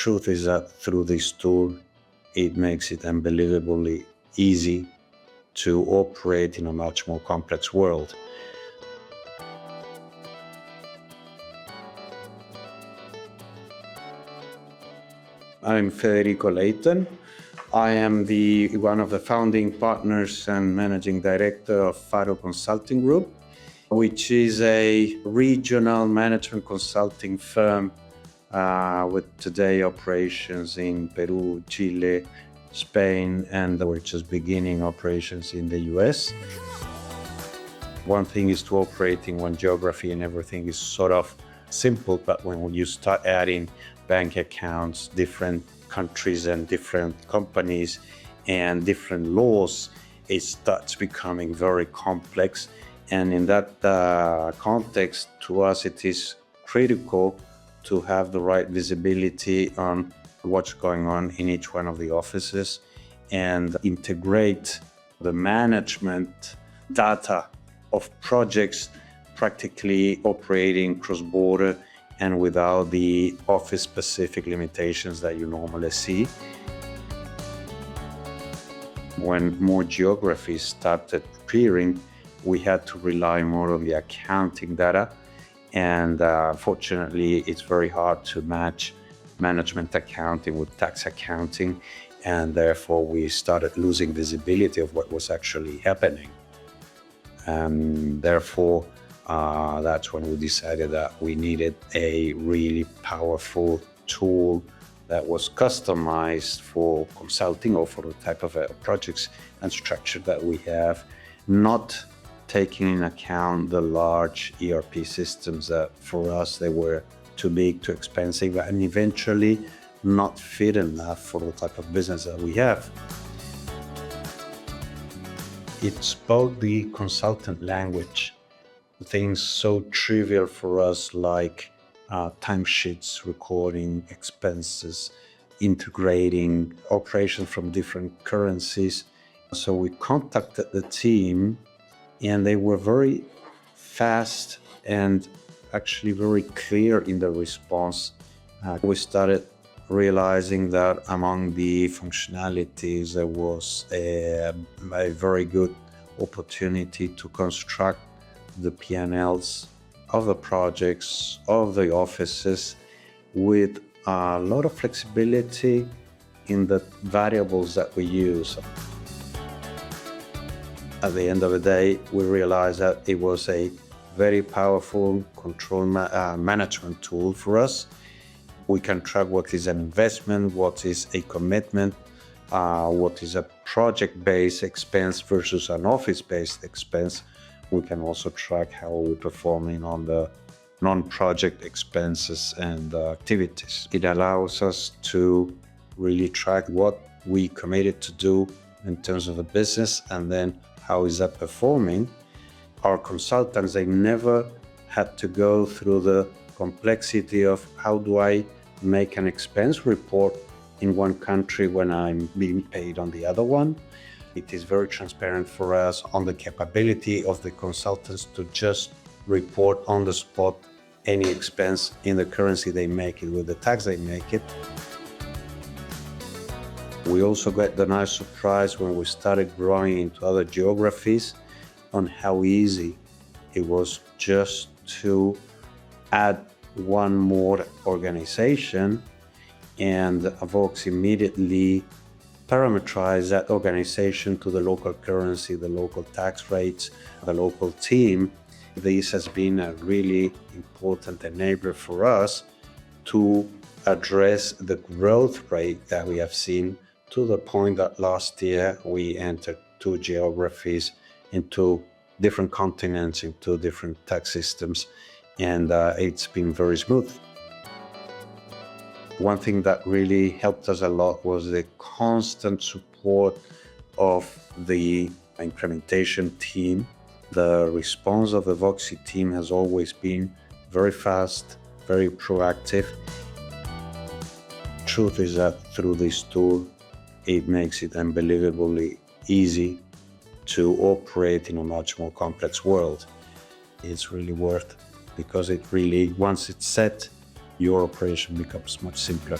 Truth is that through this tool, it makes it unbelievably easy to operate in a much more complex world. I'm Federico Layton. I am one of the founding partners and managing director of Faro Consulting Group, which is a regional management consulting firm with today operations in Peru, Chile, Spain, and we're just beginning operations in the US. One thing is to operate in one geography and everything is sort of simple, but when you start adding bank accounts, different countries and different companies and different laws, it starts becoming very complex. And in that context, to us, it is critical to have the right visibility on what's going on in each one of the offices and integrate the management data of projects practically operating cross-border and without the office-specific limitations that you normally see. When more geographies started appearing, we had to rely more on the accounting data. And fortunately, it's very hard to match management accounting with tax accounting. And therefore, we started losing visibility of what was actually happening. And therefore, that's when we decided that we needed a really powerful tool that was customized for consulting or for the type of projects and structure that we have, not taking into account the large ERP systems that for us they were too big, too expensive, and eventually not fit enough for the type of business that we have. It spoke the consultant language. Things so trivial for us like timesheets, recording expenses, integrating operations from different currencies. So we contacted the team and they were very fast and actually very clear in the response. We started realizing that among the functionalities, there was a very good opportunity to construct the P&Ls of the projects, of the offices, with a lot of flexibility in the variables that we use. At the end of the day, we realized that it was a very powerful control management tool for us. We can track what is an investment, what is a commitment, what is a project-based expense versus an office-based expense. We can also track how we're performing on the non-project expenses and activities. It allows us to really track what we committed to do in terms of the business and then how is that performing. Our consultants, they never had to go through the complexity of how do I make an expense report in one country when I'm being paid on the other one. It is very transparent for us on the capability of the consultants to just report on the spot any expense in the currency they make it with the tax they make it. We also got the nice surprise when we started growing into other geographies on how easy it was just to add one more organization, and VOGSY immediately parameterize that organization to the local currency, the local tax rates, the local team. This has been a really important enabler for us to address the growth rate that we have seen, to the point that last year we entered 2 geographies into different continents, into different tax systems, and it's been very smooth. One thing that really helped us a lot was the constant support of the implementation team. The response of the VOGSY team has always been very fast, very proactive. Truth is that through this tool, it makes it unbelievably easy to operate in a much more complex world. It's really worth it because it really, once it's set, your operation becomes much simpler.